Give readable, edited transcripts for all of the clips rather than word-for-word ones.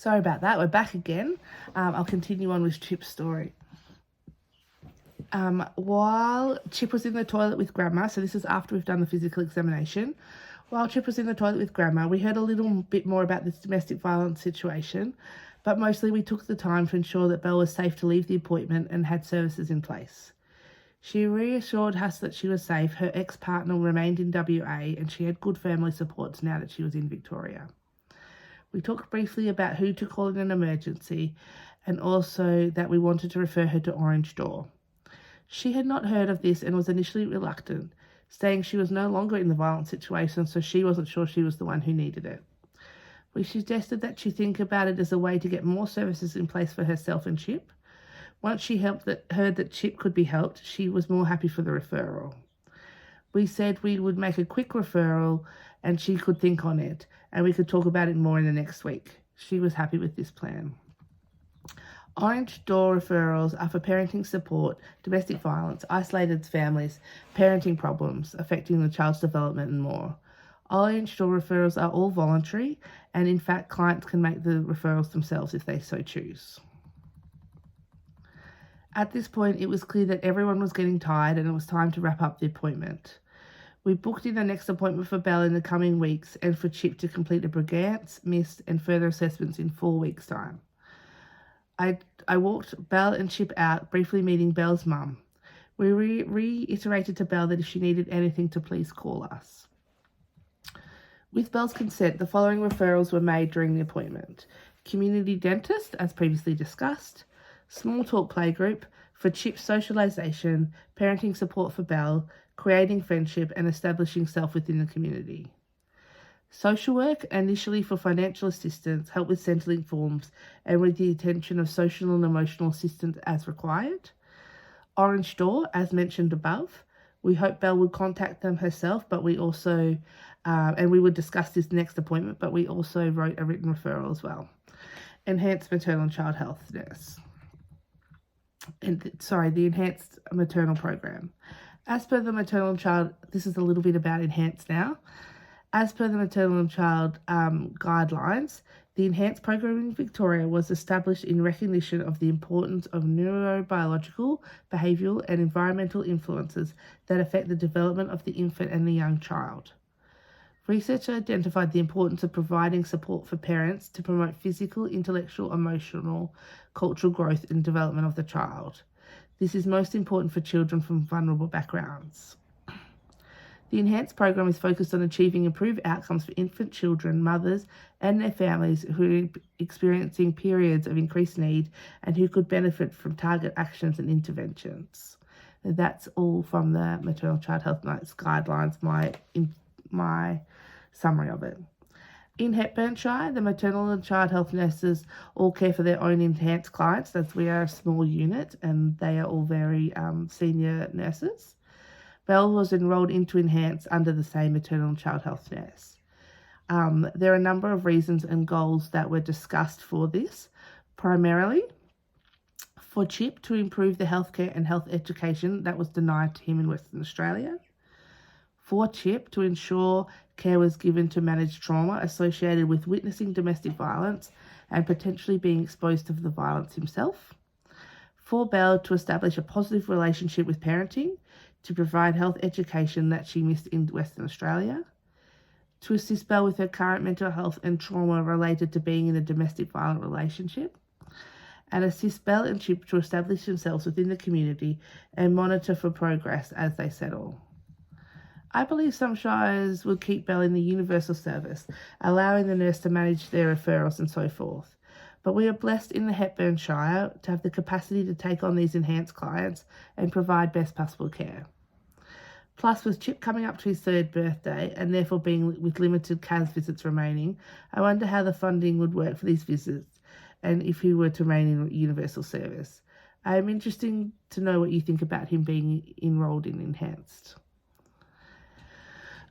Sorry about that. We're back again. I'll continue on with Chip's story. While Chip was in the toilet with Grandma, so this is after we've done the physical examination, while Chip was in the toilet with Grandma, we heard a little bit more about this domestic violence situation, but mostly we took the time to ensure that Belle was safe to leave the appointment and had services in place. She reassured us that she was safe, her ex-partner remained in WA, and she had good family supports now that she was in Victoria. We talked briefly about who to call in an emergency and also that we wanted to refer her to Orange Door. She had not heard of this and was initially reluctant, saying she was no longer in the violent situation, so she wasn't sure she was the one who needed it. We suggested that she think about it as a way to get more services in place for herself and Chip. Once she heard that Chip could be helped, she was more happy for the referral. We said we would make a quick referral and she could think on it, and we could talk about it more in the next week. She was happy with this plan. Orange Door referrals are for parenting support, domestic violence, isolated families, parenting problems affecting the child's development and more. Orange Door referrals are all voluntary, and in fact clients can make the referrals themselves if they so choose. At this point, it was clear that everyone was getting tired and it was time to wrap up the appointment. We booked in the next appointment for Belle in the coming weeks and for Chip to complete a Brigance, MIST and further assessments in 4 weeks' time. I walked Belle and Chip out, briefly meeting Belle's mum. We reiterated to Belle that if she needed anything to please call us. With Belle's consent, the following referrals were made during the appointment. Community dentist, as previously discussed. Small talk playgroup for Chip's socialisation, parenting support for Belle, creating friendship and establishing self within the community. Social work, initially for financial assistance, help with settling forms and with the attention of social and emotional assistance as required. Orange Door, as mentioned above. We hope Belle would contact them herself, but we also, and we would discuss this next appointment, but we also wrote a written referral as well. Enhanced Maternal and Child Health Nurse. The Enhanced Maternal Program. As per the Maternal and Child, this is a little bit about Enhanced now. As per the Maternal and Child guidelines, the Enhanced Program in Victoria was established in recognition of the importance of neurobiological, behavioural and environmental influences that affect the development of the infant and the young child. Research identified the importance of providing support for parents to promote physical, intellectual, emotional, cultural growth and development of the child. This is most important for children from vulnerable backgrounds. The Enhanced Program is focused on achieving improved outcomes for infant children, mothers and their families who are experiencing periods of increased need and who could benefit from target actions and interventions. And that's all from the Maternal Child Health Notes guidelines, my summary of it. In Hepburnshire, the maternal and child health nurses all care for their own enhanced clients, as we are a small unit and they are all very senior nurses. Belle was enrolled into Enhanced under the same maternal and child health nurse. There are a number of reasons and goals that were discussed for this, primarily for Chip to improve the healthcare and health education that was denied to him in Western Australia. For Chip to ensure care was given to manage trauma associated with witnessing domestic violence and potentially being exposed to the violence himself. For Belle to establish a positive relationship with parenting, to provide health education that she missed in Western Australia, to assist Belle with her current mental health and trauma related to being in a domestic violent relationship, and assist Belle and Chip to establish themselves within the community and monitor for progress as they settle. I believe some shires would keep Belle in the universal service, allowing the nurse to manage their referrals and so forth. But we are blessed in the Hepburn Shire to have the capacity to take on these enhanced clients and provide best possible care. Plus, with Chip coming up to his 3rd birthday and therefore being with limited CAS visits remaining, I wonder how the funding would work for these visits and if he were to remain in universal service. I am interested to know what you think about him being enrolled in Enhanced.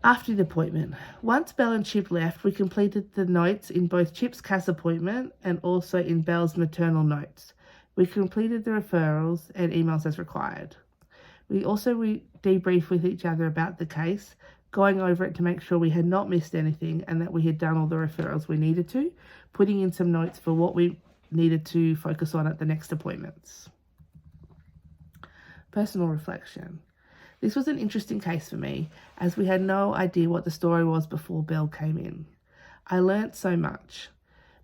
After the appointment, once Belle and Chip left, we completed the notes in both Chip's CAS appointment and also in Belle's maternal notes. We completed the referrals and emails as required. We also debriefed with each other about the case, going over it to make sure we had not missed anything and that we had done all the referrals we needed to, putting in some notes for what we needed to focus on at the next appointments. Personal reflection. This was an interesting case for me, as we had no idea what the story was before Belle came in. I learnt so much.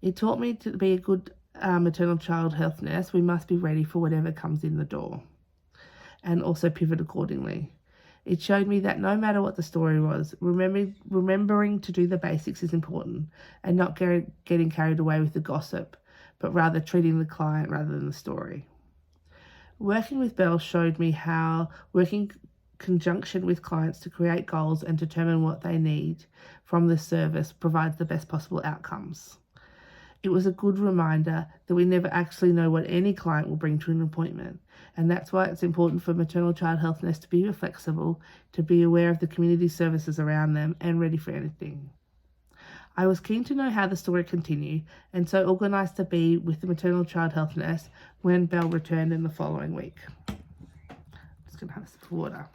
It taught me to be a good maternal child health nurse. We must be ready for whatever comes in the door, and also pivot accordingly. It showed me that no matter what the story was, remembering to do the basics is important, and not getting carried away with the gossip, but rather treating the client rather than the story. Working with Belle showed me how working conjunction with clients to create goals and determine what they need from the service provides the best possible outcomes. It was a good reminder that we never actually know what any client will bring to an appointment, and that's why it's important for maternal child health nurse to be flexible, to be aware of the community services around them and ready for anything. I was keen to know how the story continued, and so organised to be with the maternal child health nurse when Belle returned in the following week. I'm just going to have a sip of water.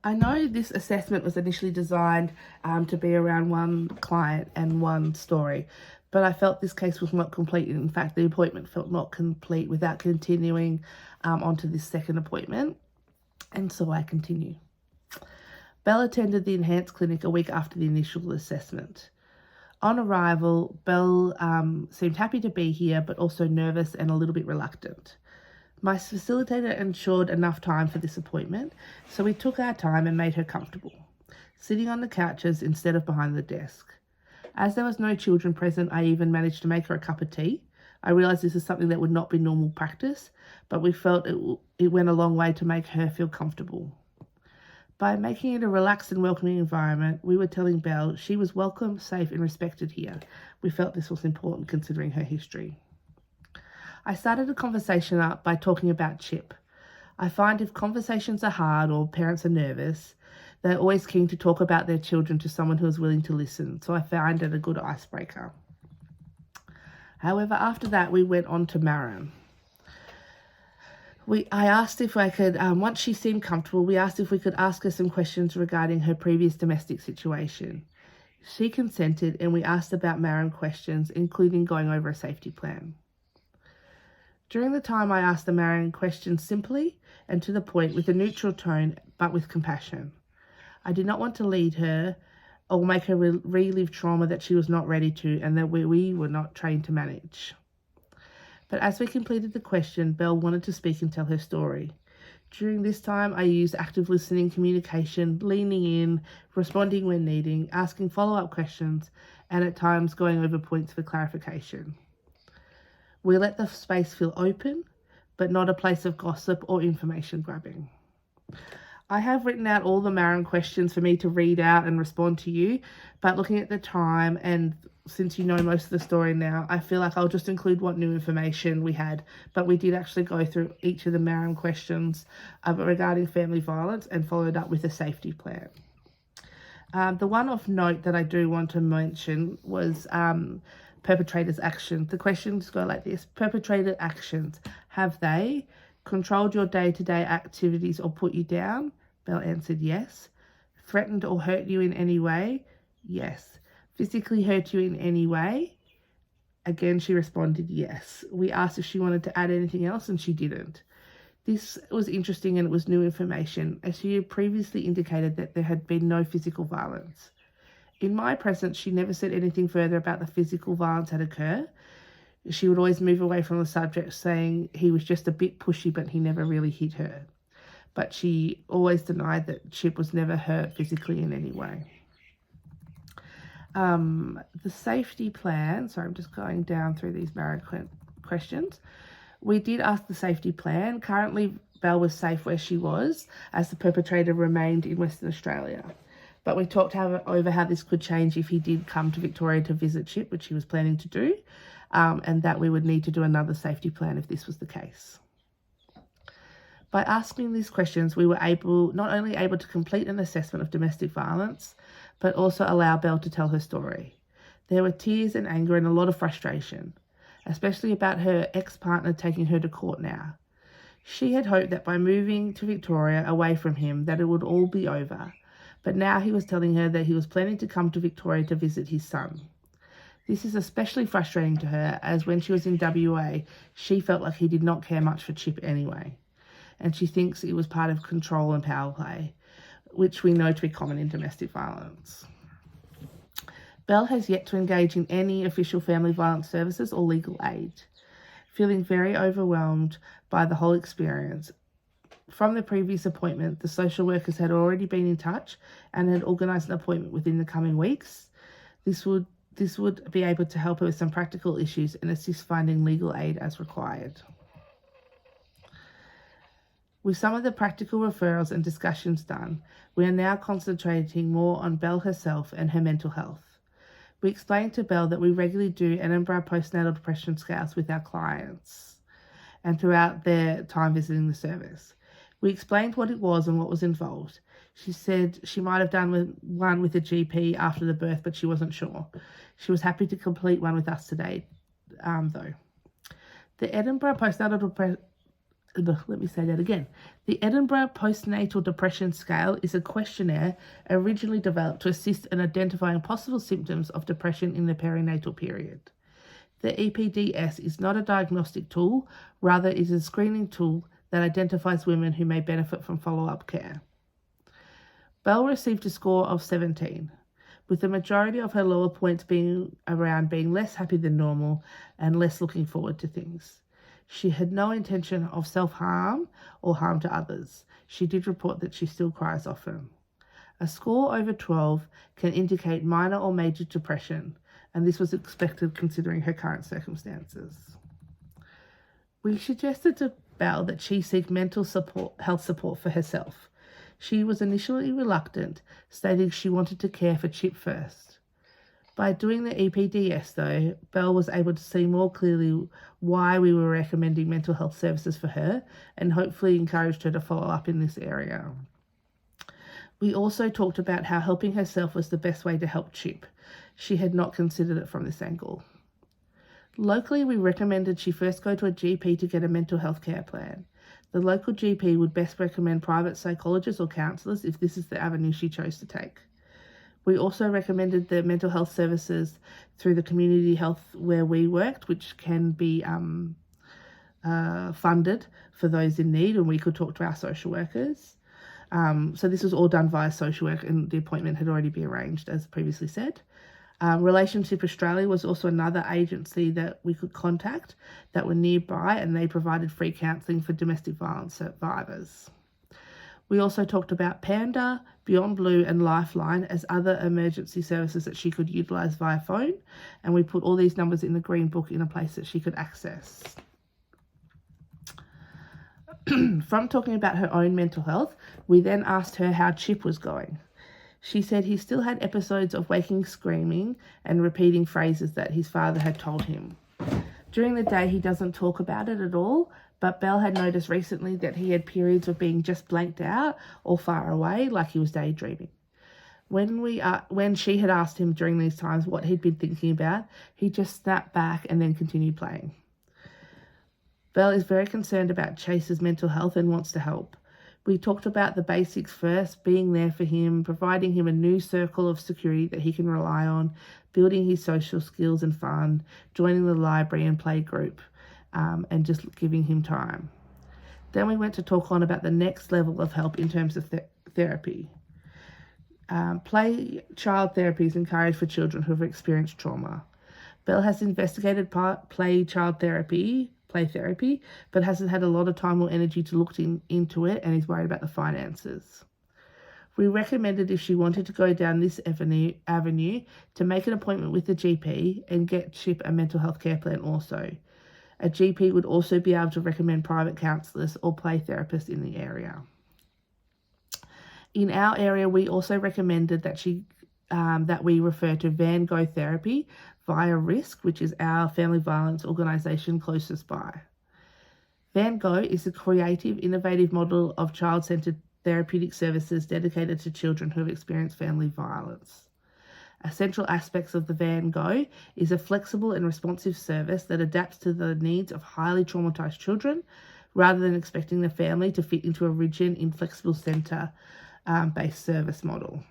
I know this assessment was initially designed to be around one client and one story, but I felt this case was not complete. In fact, the appointment felt not complete without continuing onto this second appointment, and so I continue. Belle attended the Enhanced Clinic a week after the initial assessment. On arrival, Belle seemed happy to be here, but also nervous and a little bit reluctant. My facilitator ensured enough time for this appointment, so we took our time and made her comfortable, sitting on the couches instead of behind the desk. As there was no children present, I even managed to make her a cup of tea. I realised this is something that would not be normal practice, but we felt it went a long way to make her feel comfortable. By making it a relaxed and welcoming environment, we were telling Belle she was welcome, safe and respected here. We felt this was important considering her history. I started the conversation up by talking about Chip. I find if conversations are hard or parents are nervous, they're always keen to talk about their children to someone who is willing to listen, so I found it a good icebreaker. However, after that, we went on to Marin. I asked if I could, once she seemed comfortable, we asked if we could ask her some questions regarding her previous domestic situation. She consented, and we asked about Marin questions, including going over a safety plan. During the time, I asked the Marin questions simply and to the point with a neutral tone, but with compassion. I did not want to lead her or make her relive trauma that she was not ready to and that we were not trained to manage. But as we completed the question, Belle wanted to speak and tell her story. During this time, I used active listening, communication, leaning in, responding when needing, asking follow-up questions, and at times going over points for clarification. We let the space feel open, but not a place of gossip or information grabbing. I have written out all the Marin questions for me to read out and respond to you, but looking at the time and since you know most of the story now, I feel like I'll just include what new information we had, but we did actually go through each of the Marin questions regarding family violence and followed up with a safety plan. The one of note that I do want to mention was perpetrator's actions. The questions go like this. Perpetrator actions. Have they controlled your day-to-day activities or put you down? Belle answered yes. Threatened or hurt you in any way? Yes. Physically hurt you in any way? Again, she responded yes. We asked if she wanted to add anything else and she didn't. This was interesting and it was new information, as she had previously indicated that there had been no physical violence. In my presence, she never said anything further about the physical violence that occurred. She would always move away from the subject, saying he was just a bit pushy, but he never really hit her. But she always denied that Chip was never hurt physically in any way. The safety plan, sorry, I'm just going down through these Marin questions. We did ask the safety plan. Currently, Belle was safe where she was, as the perpetrator remained in Western Australia. But we talked over how this could change if he did come to Victoria to visit Chip, which he was planning to do, and that we would need to do another safety plan if this was the case. By asking these questions, we were not only able to complete an assessment of domestic violence, but also allow Belle to tell her story. There were tears and anger and a lot of frustration, especially about her ex-partner taking her to court now. She had hoped that by moving to Victoria away from him that it would all be over, but now he was telling her that he was planning to come to Victoria to visit his son. This is especially frustrating to her, as when she was in WA, she felt like he did not care much for Chip anyway, and she thinks it was part of control and power play, which we know to be common in domestic violence. Belle has yet to engage in any official family violence services or legal aid, feeling very overwhelmed by the whole experience. From the previous appointment, the social workers had already been in touch and had organised an appointment within the coming weeks. This would be able to help her with some practical issues and assist finding legal aid as required. With some of the practical referrals and discussions done, we are now concentrating more on Belle herself and her mental health. We explained to Belle that we regularly do Edinburgh postnatal depression scales with our clients and throughout their time visiting the service. We explained what it was and what was involved. She said she might have done one with a GP after the birth, but she wasn't sure. She was happy to complete one with us today, though. The Edinburgh postnatal The Edinburgh Postnatal Depression Scale is a questionnaire originally developed to assist in identifying possible symptoms of depression in the perinatal period. The EPDS is not a diagnostic tool, rather it is a screening tool that identifies women who may benefit from follow-up care. Belle received a score of 17, with the majority of her lower points being around being less happy than normal and less looking forward to things. She had no intention of self-harm or harm to others. She did report that she still cries often. A score over 12 can indicate minor or major depression, and this was expected considering her current circumstances. We suggested to Belle that she seek mental health support for herself. She was initially reluctant, stating she wanted to care for Chip first. By doing the EPDS, though, Belle was able to see more clearly why we were recommending mental health services for her and hopefully encouraged her to follow up in this area. We also talked about how helping herself was the best way to help Chip. She had not considered it from this angle. Locally, we recommended she first go to a GP to get a mental health care plan. The local GP would best recommend private psychologists or counsellors if this is the avenue she chose to take. We also recommended the mental health services through the community health where we worked, which can be funded for those in need, and we could talk to our social workers. So this was all done via social work, and the appointment had already been arranged, as previously said. Relationship Australia was also another agency that we could contact that were nearby, and they provided free counselling for domestic violence survivors. We also talked about Panda, Beyond Blue and Lifeline as other emergency services that she could utilise via phone, and we put all these numbers in the green book in a place that she could access. From talking about her own mental health, we then asked her how Chip was going. She said he still had episodes of waking screaming and repeating phrases that his father had told him. During the day, he doesn't talk about it at all, but Belle had noticed recently that he had periods of being just blanked out or far away, like he was daydreaming. When she had asked him during these times what he'd been thinking about, he just snapped back and then continued playing. Belle is very concerned about Chase's mental health and wants to help. We talked about the basics first, being there for him, providing him a new circle of security that he can rely on, building his social skills and fun, joining the library and play group, and just giving him time. Then we went to talk on about the next level of help in terms of therapy. Play child therapy is encouraged for children who have experienced trauma. Belle has investigated play therapy, but hasn't had a lot of time or energy to look into it and is worried about the finances. We recommended if she wanted to go down this avenue to make an appointment with the GP and get Chip a mental health care plan also. A GP would also be able to recommend private counsellors or play therapists in the area. In our area, we also recommended that we refer to Van Gogh Therapy via RISK, which is our family violence organisation closest by. Van Gogh is a creative, innovative model of child-centred therapeutic services dedicated to children who have experienced family violence. Essential aspects of the Van Gogh is a flexible and responsive service that adapts to the needs of highly traumatised children, rather than expecting the family to fit into a rigid, inflexible centre-based service model.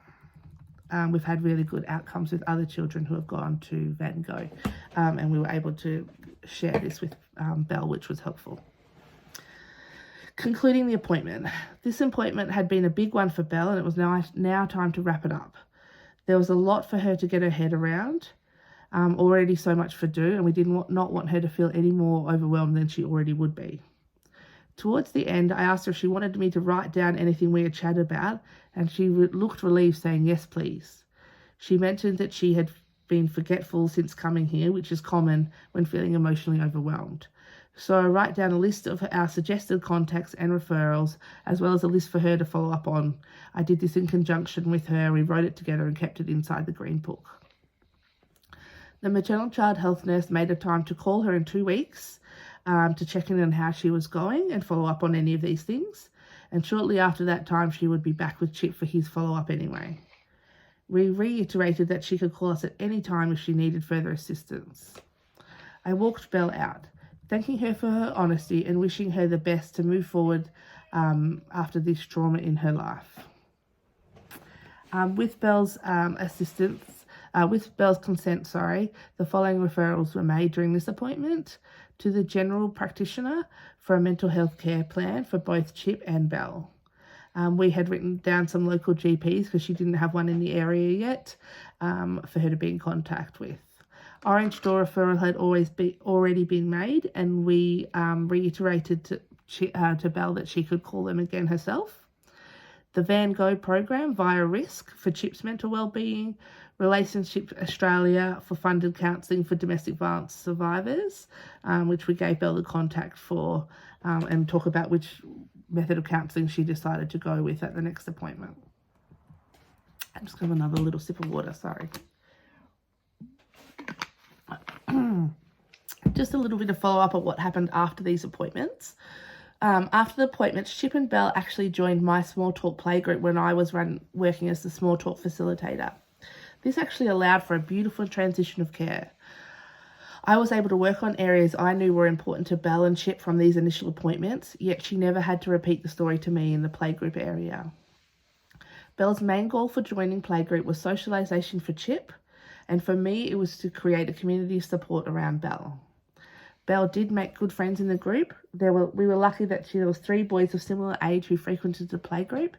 We've had really good outcomes with other children who have gone to Van Gogh, and we were able to share this with Belle, which was helpful. Concluding the appointment. This appointment had been a big one for Belle, and it was now time to wrap it up. There was a lot for her to get her head around, already so much for do, and we did not want her to feel any more overwhelmed than she already would be. Towards the end, I asked her if she wanted me to write down anything we had chatted about, and she looked relieved, saying, "Yes, please." She mentioned that she had been forgetful since coming here, which is common when feeling emotionally overwhelmed. So I write down a list of our suggested contacts and referrals, as well as a list for her to follow up on. I did this in conjunction with her. We wrote it together and kept it inside the green book. The maternal child health nurse made a time to call her in 2 weeks to check in on how she was going and follow up on any of these things. And shortly after that time, she would be back with Chip for his follow-up anyway. We reiterated that she could call us at any time if she needed further assistance. I walked Belle out, thanking her for her honesty and wishing her the best to move forward after this trauma in her life. With Belle's consent, the following referrals were made during this appointment: to the general practitioner for a mental health care plan for both Chip and Belle. We had written down some local GPs because she didn't have one in the area yet for her to be in contact with. Orange Door referral had already been made, and we reiterated to Belle that she could call them again herself. The Van Gogh program via RISC for Chip's mental wellbeing, Relationship Australia for funded counselling for domestic violence survivors, which we gave Belle the contact for, and talk about which method of counselling she decided to go with at the next appointment. I'm just going to have another little sip of water, sorry. Just a little bit of follow-up of what happened after these appointments. After the appointments, Chip and Belle actually joined my Small Talk playgroup when I was working as the Small Talk facilitator. This actually allowed for a beautiful transition of care. I was able to work on areas I knew were important to Belle and Chip from these initial appointments, yet she never had to repeat the story to me in the playgroup area. Belle's main goal for joining playgroup was socialisation for Chip, and for me it was to create a community of support around Belle. Belle did make good friends in the group. We were lucky that there was 3 boys of similar age who frequented the playgroup,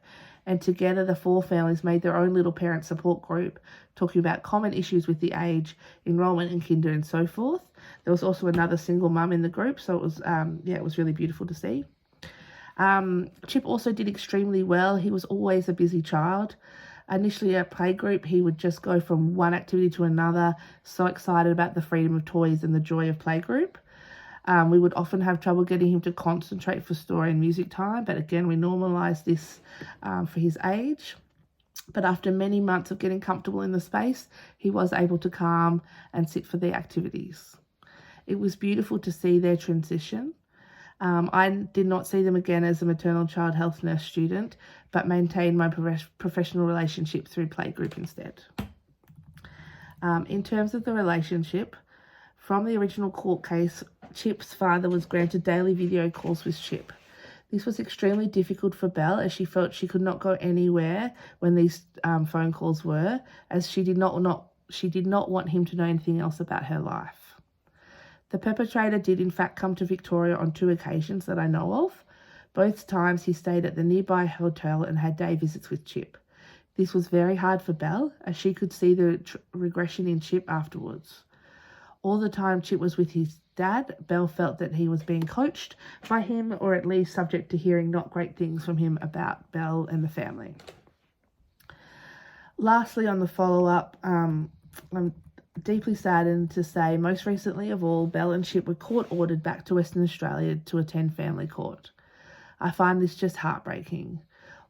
and together the 4 families made their own little parent support group, talking about common issues with the age, enrolment in kinder and so forth. There was also another single mum in the group, so it was really beautiful to see. Chip also did extremely well. He was always a busy child. Initially at playgroup, he would just go from one activity to another, so excited about the freedom of toys and the joy of playgroup. We would often have trouble getting him to concentrate for story and music time, but again, we normalised this for his age. But after many months of getting comfortable in the space, he was able to calm and sit for the activities. It was beautiful to see their transition. I did not see them again as a maternal child health nurse student, but maintained my professional relationship through playgroup instead. In terms of the relationship, from the original court case, Chip's father was granted daily video calls with Chip. This was extremely difficult for Belle, as she felt she could not go anywhere when these phone calls were, as she did not want him to know anything else about her life. The perpetrator did in fact come to Victoria on 2 occasions that I know of. Both times he stayed at the nearby hotel and had day visits with Chip. This was very hard for Belle, as she could see the regression in Chip afterwards. All the time Chip was with his dad, Belle felt that he was being coached by him, or at least subject to hearing not great things from him about Belle and the family. Lastly, on the follow-up, I'm deeply saddened to say most recently of all, Belle and Chip were court-ordered back to Western Australia to attend family court. I find this just heartbreaking.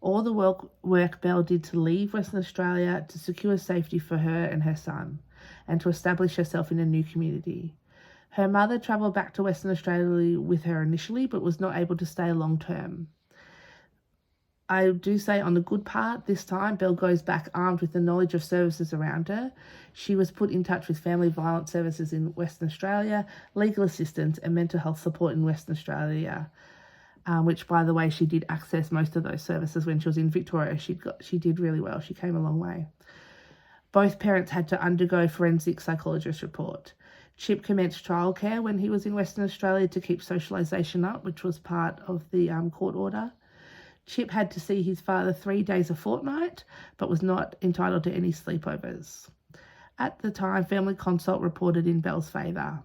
All the work Belle did to leave Western Australia to secure safety for her and her son, and to establish herself in a new community. Her mother travelled back to Western Australia with her initially, but was not able to stay long term. I do say on the good part, this time Belle goes back armed with the knowledge of services around her. She was put in touch with family violence services in Western Australia, legal assistance and mental health support in Western Australia. which, by the way, she did access most of those services when she was in Victoria. She did really well. She came a long way. Both parents had to undergo forensic psychologist report. Chip commenced childcare when he was in Western Australia to keep socialisation up, which was part of the court order. Chip had to see his father 3 days a fortnight, but was not entitled to any sleepovers. At the time, Family Consult reported in Belle's favour.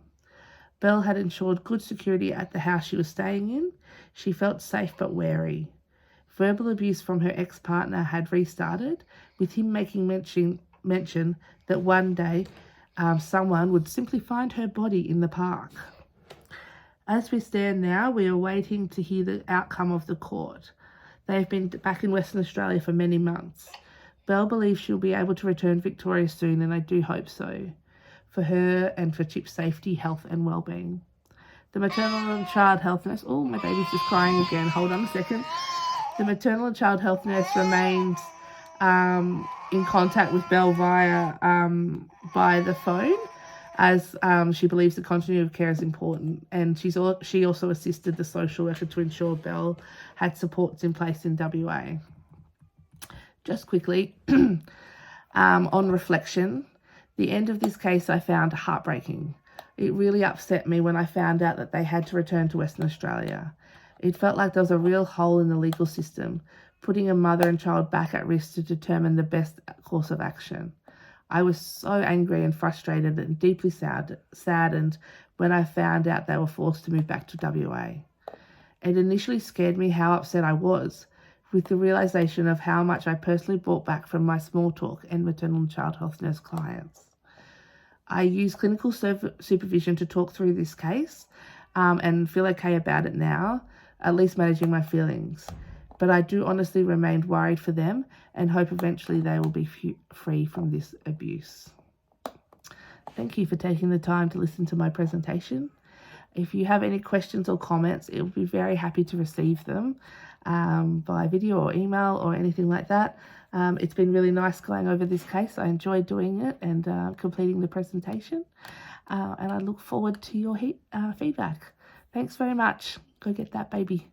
Belle had ensured good security at the house she was staying in. She felt safe but wary. Verbal abuse from her ex-partner had restarted, with him making mention that one day someone would simply find her body in the park. As we stand now, we are waiting to hear the outcome of the court. They have been back in Western Australia for many months. Belle believes she'll be able to return to Victoria soon, and I do hope so, for her and for Chip's safety, health and well-being. The maternal and child health nurse... Oh, my baby's just crying again. Hold on a second. The maternal and child health nurse remains in contact with Belle via by the phone, as she believes the continuity of care is important, and she also assisted the social worker to ensure Belle had supports in place in WA. Just quickly, on reflection, the end of this case I found heartbreaking. It really upset me when I found out that they had to return to Western Australia. It felt like there was a real hole in the legal system, putting a mother and child back at risk to determine the best course of action. I was so angry and frustrated and deeply saddened when I found out they were forced to move back to WA. It initially scared me how upset I was, with the realisation of how much I personally brought back from my small talk and maternal and child health nurse clients. I used clinical supervision to talk through this case and feel okay about it now, at least managing my feelings. But I do honestly remain worried for them and hope eventually they will be free from this abuse. Thank you for taking the time to listen to my presentation. If you have any questions or comments, it would be very happy to receive them by video or email or anything like that. It's been really nice going over this case. I enjoyed doing it and completing the presentation. And I look forward to your feedback. Thanks very much. Go get that baby.